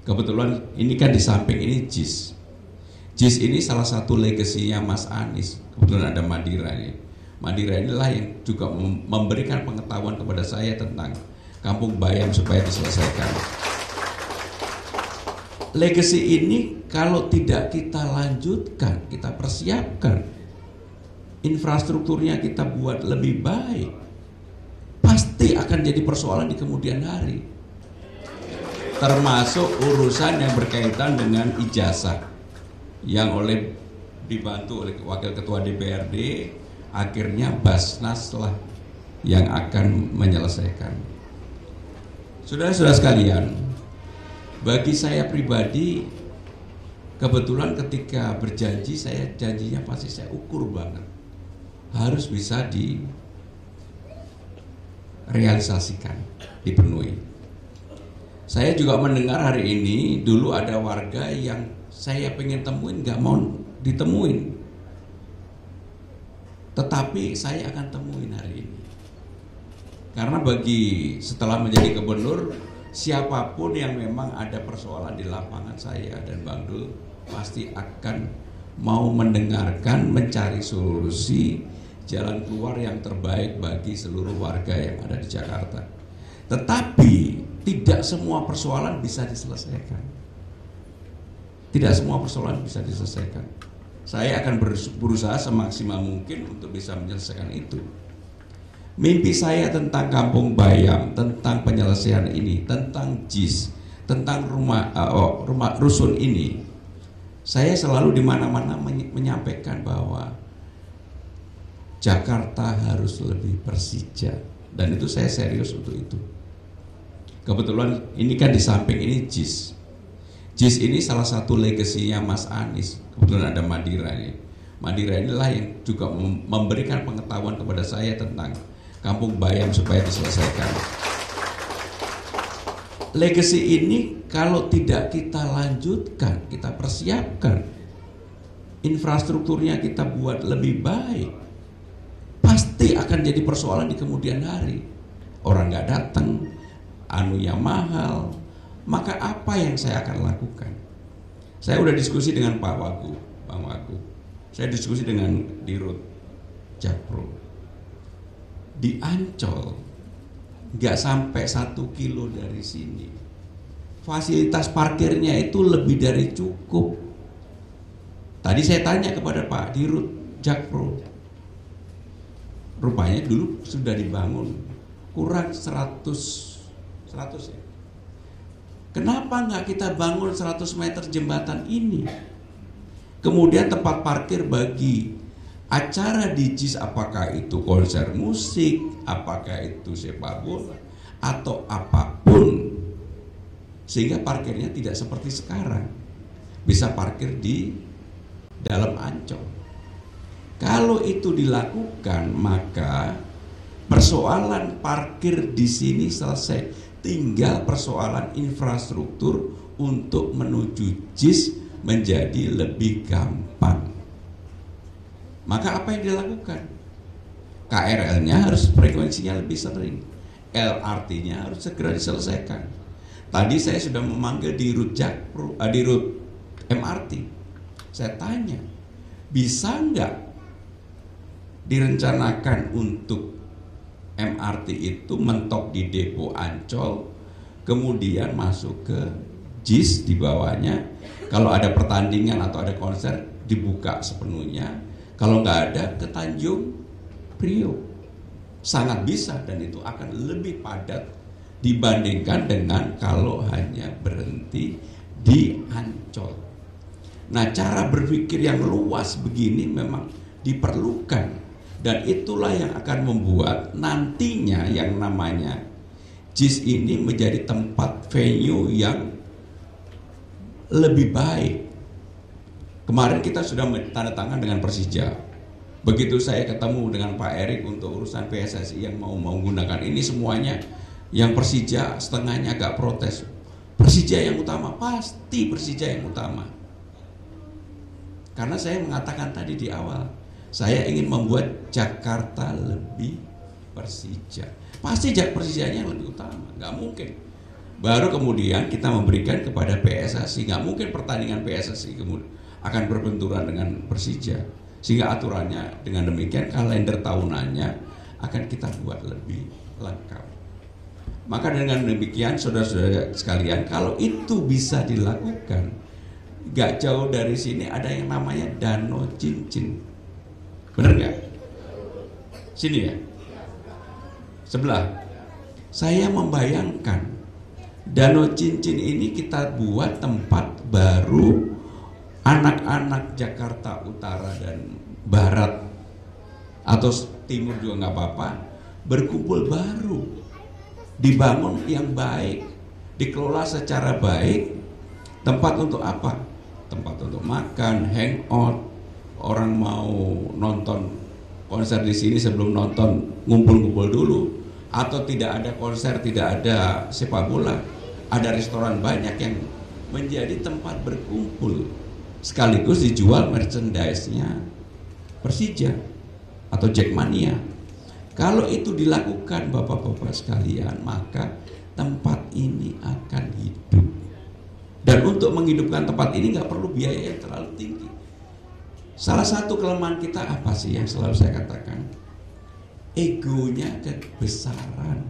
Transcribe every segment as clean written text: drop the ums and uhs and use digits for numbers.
Kebetulan ini kan di samping ini JIS. JIS ini salah satu legasinya Mas Anies. Kebetulan ada Madira ini. Madira inilah yang juga memberikan pengetahuan kepada saya tentang Kampung Bayam supaya diselesaikan. Legasi ini kalau tidak kita lanjutkan, kita persiapkan, infrastrukturnya kita buat lebih baik, pasti akan jadi persoalan di kemudian hari. Termasuk urusan yang berkaitan dengan ijazah yang dibantu oleh Wakil Ketua DPRD, akhirnya Basnas lah yang akan menyelesaikan. Saudara-saudara sekalian, bagi saya pribadi, kebetulan ketika berjanji, saya janjinya pasti saya ukur banget, harus bisa direalisasikan, dipenuhi. Saya juga mendengar hari ini, dulu ada warga yang saya pengen temuin gak mau ditemuin, tetapi saya akan temuin hari ini. Karena setelah menjadi gubernur, siapapun yang memang ada persoalan di lapangan, saya dan Bang Dul pasti akan mau mendengarkan, mencari solusi jalan keluar yang terbaik bagi seluruh warga yang ada di Jakarta. Tetapi tidak semua persoalan bisa diselesaikan. Tidak semua persoalan bisa diselesaikan. Saya akan berusaha semaksimal mungkin untuk bisa menyelesaikan itu. Mimpi saya tentang Kampung Bayam, tentang penyelesaian ini, tentang JIS, tentang rumah rusun ini, saya selalu di mana-mana menyampaikan bahwa Jakarta harus lebih Persija, dan itu saya serius untuk itu. Kebetulan ini kan di samping ini JIS. JIS ini salah satu legasinya Mas Anies. Kebetulan ada Madira ini. Madira inilah yang juga memberikan pengetahuan kepada saya tentang Kampung Bayam supaya diselesaikan. Legasi ini kalau tidak kita lanjutkan, kita persiapkan, infrastrukturnya kita buat lebih baik, pasti akan jadi persoalan di kemudian hari. Orang nggak datang, anunya mahal, maka apa yang saya akan lakukan? Saya udah diskusi dengan Pak Wagub, Bang Wagub. Saya diskusi dengan Dirut Jakpro. Di Ancol, nggak sampai 1 kilo dari sini, fasilitas parkirnya itu lebih dari cukup. Tadi saya tanya kepada Pak Dirut Jakpro, rupanya dulu sudah dibangun kurang 100 ya. Kenapa nggak kita bangun 100 meter jembatan ini? Kemudian tempat parkir bagi acara di JIS, apakah itu konser musik, apakah itu sepak bola, atau apapun, sehingga parkirnya tidak seperti sekarang, bisa parkir di dalam Ancol. Kalau itu dilakukan, maka persoalan parkir di sini selesai. Tinggal persoalan infrastruktur untuk menuju JIS menjadi lebih gampang. Maka apa yang dilakukan? KRL-nya harus frekuensinya lebih sering, LRT-nya harus segera diselesaikan. Tadi saya sudah memanggil Dirut Jakpro, Dirut MRT. Saya tanya, bisa nggak direncanakan untuk MRT itu mentok di depo Ancol, kemudian masuk ke JIS di bawahnya. Kalau ada pertandingan atau ada konser, dibuka sepenuhnya. Kalau nggak ada, ke Tanjung Priok. Sangat bisa, dan itu akan lebih padat dibandingkan dengan kalau hanya berhenti di Ancol. Nah, cara berpikir yang luas begini memang diperlukan, dan itulah yang akan membuat nantinya yang namanya JIS ini menjadi tempat venue yang lebih baik. Kemarin kita sudah tanda tangan dengan Persija. Begitu saya ketemu dengan Pak Erik untuk urusan PSSI yang mau menggunakan ini semuanya, yang Persija setengahnya agak protes. Persija yang utama, pasti Persija yang utama. Karena saya mengatakan tadi di awal, saya ingin membuat Jakarta lebih Persija. Pasti Persijanya yang lebih utama, nggak mungkin. Baru kemudian kita memberikan kepada PS PSSI. Nggak mungkin pertandingan PSSI kemudian akan berbenturan dengan Persija. Sehingga aturannya dengan demikian kalender tahunannya akan kita buat lebih lengkap. Maka dengan demikian saudara-saudara sekalian, kalau itu bisa dilakukan, gak jauh dari sini ada yang namanya Danau Cincin. Bener gak? Sini ya? Sebelah. Saya membayangkan Danau Cincin ini kita buat tempat baru anak-anak Jakarta Utara dan Barat atau Timur juga nggak apa-apa, berkumpul baru, dibangun yang baik, dikelola secara baik. Tempat untuk apa? Tempat untuk makan, hangout, orang mau nonton konser di sini sebelum nonton ngumpul-ngumpul dulu, atau tidak ada konser, tidak ada sepak bola, ada restoran banyak yang menjadi tempat berkumpul, sekaligus dijual merchandise-nya Persija atau Jackmania. Kalau itu dilakukan bapak-bapak sekalian, maka tempat ini akan hidup. Dan untuk menghidupkan tempat ini nggak perlu biaya yang terlalu tinggi. Salah satu kelemahan kita apa sih yang selalu saya katakan? Egonya kebesaran.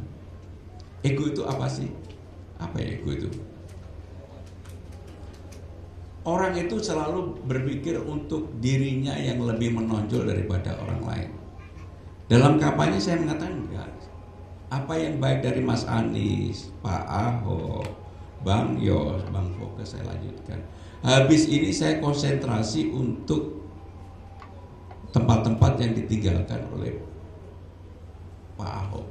Ego itu apa sih? Apa ya ego itu? Orang itu selalu berpikir untuk dirinya yang lebih menonjol daripada orang lain. Dalam kampanye saya mengatakan enggak. Apa yang baik dari Mas Anies, Pak Ahok, Bang Yos, Bang Fokus saya lanjutkan. Habis ini saya konsentrasi untuk tempat-tempat yang ditinggalkan oleh Pak Ahok.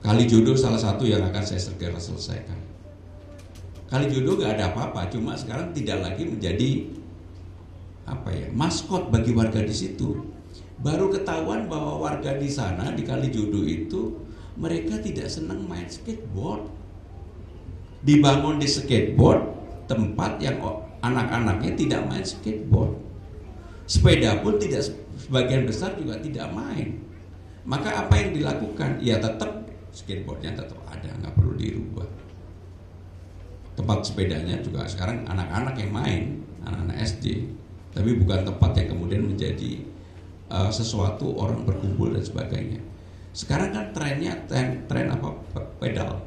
Kalijodo salah satu yang akan saya segera selesaikan. Kalijodo gak ada apa-apa, cuma sekarang tidak lagi menjadi maskot bagi warga di situ. Baru ketahuan bahwa warga di sana di Kalijodo itu mereka tidak senang main skateboard. Dibangun di skateboard tempat yang anak-anaknya tidak main skateboard. Sepeda pun tidak, sebagian besar juga tidak main. Maka apa yang dilakukan? Ya tetap skateboardnya tetap ada, nggak perlu dirubah. Tempat sepedanya juga sekarang anak-anak yang main, anak-anak SD, tapi bukan tempat yang kemudian menjadi sesuatu orang berkumpul dan sebagainya. Sekarang kan trennya tren apa? Pedal.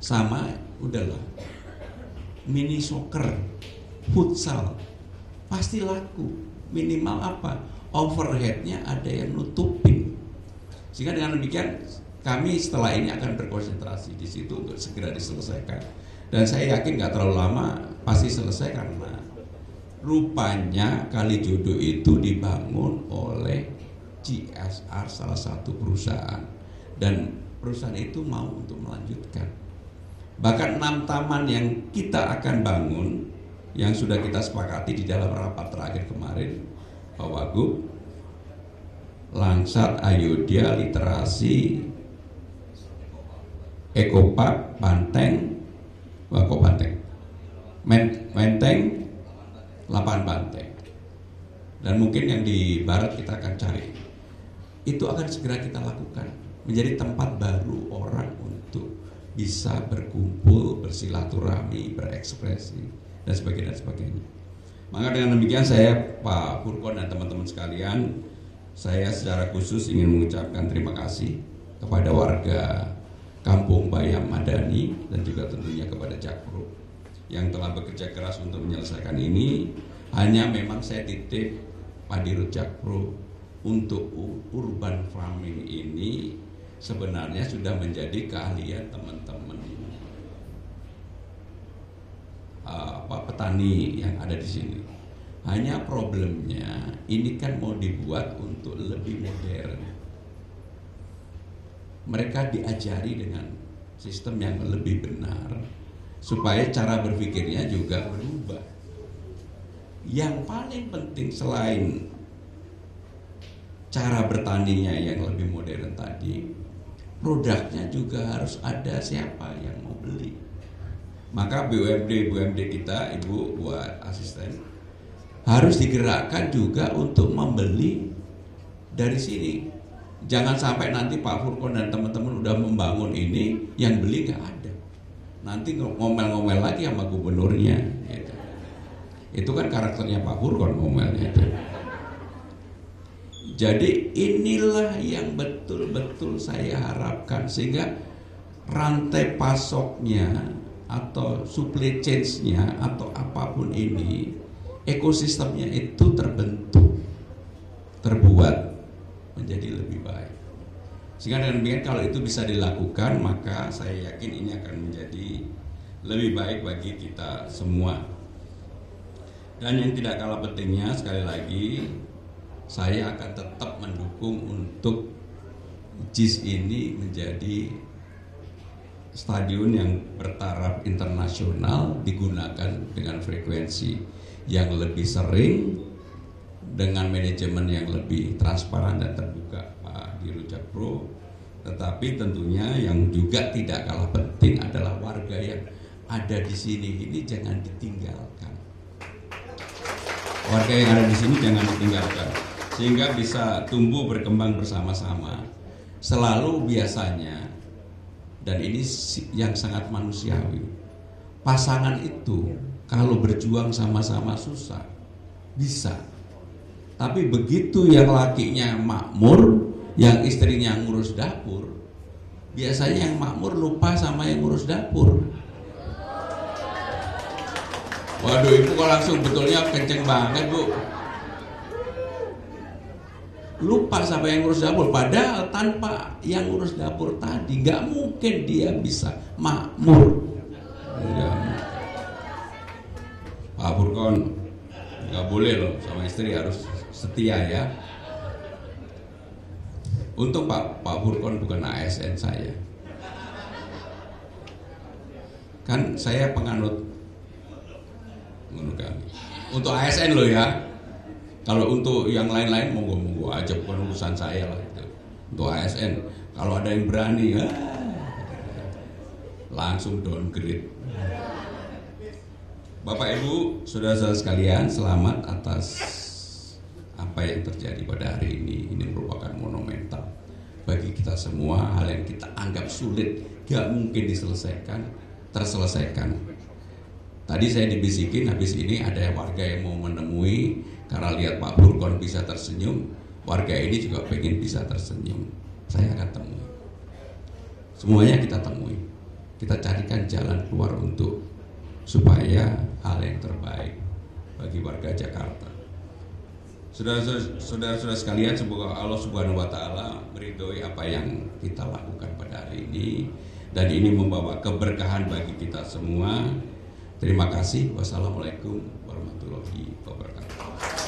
Sama udahlah. Mini soccer, futsal, pasti laku. Minimal apa? Overheadnya ada yang nutupin. Sehingga dengan demikian kami setelah ini akan berkonsentrasi di situ untuk segera diselesaikan. Dan saya yakin nggak terlalu lama pasti selesai karena rupanya Kalijodo itu dibangun oleh CSR, salah satu perusahaan, dan perusahaan itu mau untuk melanjutkan. Bahkan 6 taman yang kita akan bangun yang sudah kita sepakati di dalam rapat terakhir kemarin, Pak Wagub, Langsat, Ayodhya, Literasi, Ekopark, Banteng, Menteng, Lapangan Banteng, dan mungkin yang di barat kita akan cari. Itu akan segera kita lakukan menjadi tempat baru orang untuk bisa berkumpul, bersilaturahmi, berekspresi dan sebagainya. Maka dengan demikian saya, Pak Purkon dan teman-teman sekalian, saya secara khusus ingin mengucapkan terima kasih kepada warga Kampung Bayam Madani dan juga tentunya kepada Jakpro yang telah bekerja keras untuk menyelesaikan ini. Hanya memang saya titip Pak Dirut Jakpro untuk urban farming ini sebenarnya sudah menjadi keahlian teman-teman petani yang ada di sini. Hanya problemnya ini kan mau dibuat untuk lebih modern. Mereka diajari dengan sistem yang lebih benar supaya cara berpikirnya juga berubah. Yang paling penting selain cara bertaninya yang lebih modern tadi, produknya juga harus ada siapa yang mau beli. Maka BUMD kita, Ibu buat asisten, harus digerakkan juga untuk membeli dari sini. Jangan sampai nanti Pak Furkon dan teman-teman udah membangun ini, yang beli nggak ada. Nanti ngomel-ngomel lagi sama gubernurnya. Gitu. Itu kan karakternya Pak Furkon, ngomelnya itu. Jadi inilah yang betul-betul saya harapkan, sehingga rantai pasoknya atau supply chain-nya atau apapun ini, ekosistemnya itu terbentuk, terbuat menjadi lebih baik. Sehingga dengan demikian kalau itu bisa dilakukan, maka saya yakin ini akan menjadi lebih baik bagi kita semua. Dan yang tidak kalah pentingnya, sekali lagi saya akan tetap mendukung untuk JIS ini menjadi stadion yang bertaraf internasional, digunakan dengan frekuensi yang lebih sering, dengan manajemen yang lebih transparan dan terbuka, Pak Dirut Jakpro. Tetapi tentunya yang juga tidak kalah penting adalah warga yang ada di sini ini jangan ditinggalkan. Warga yang ada di sini jangan ditinggalkan, sehingga bisa tumbuh berkembang bersama-sama. Selalu biasanya, dan ini yang sangat manusiawi, pasangan itu kalau berjuang sama-sama susah, bisa. Tapi begitu yang lakinya makmur, yang istrinya ngurus dapur, biasanya yang makmur lupa sama yang ngurus dapur. Waduh, ibu kok langsung betulnya kenceng banget, Bu. Lupa sama yang ngurus dapur, padahal tanpa yang ngurus dapur tadi nggak mungkin dia bisa makmur. Pak Furkon nggak boleh loh sama istri, harus setia ya. Untung Pak Furkon bukan ASN saya. Kan saya penganut kami. Untuk ASN loh ya. Kalau untuk yang lain-lain monggo-monggo aja, bukan urusan saya lah itu. Untuk ASN, kalau ada yang berani ya langsung downgrade. Bapak Ibu, saudara-saudara sekalian, selamat atas apa yang terjadi pada hari ini. Ini merupakan monumental bagi kita semua. Hal yang kita anggap sulit, gak mungkin terselesaikan. Tadi saya dibisikin habis ini ada warga yang mau menemui, karena lihat Pak Furkon bisa tersenyum, warga ini juga pengen bisa tersenyum. Saya akan temui. Semuanya kita temui. Kita carikan jalan keluar untuk supaya hal yang terbaik bagi warga Jakarta. Saudara-saudara sekalian, semoga Allah Subhanahu wa taala meridhoi apa yang kita lakukan pada hari ini, dan ini membawa keberkahan bagi kita semua. Terima kasih. Wassalamualaikum warahmatullahi wabarakatuh.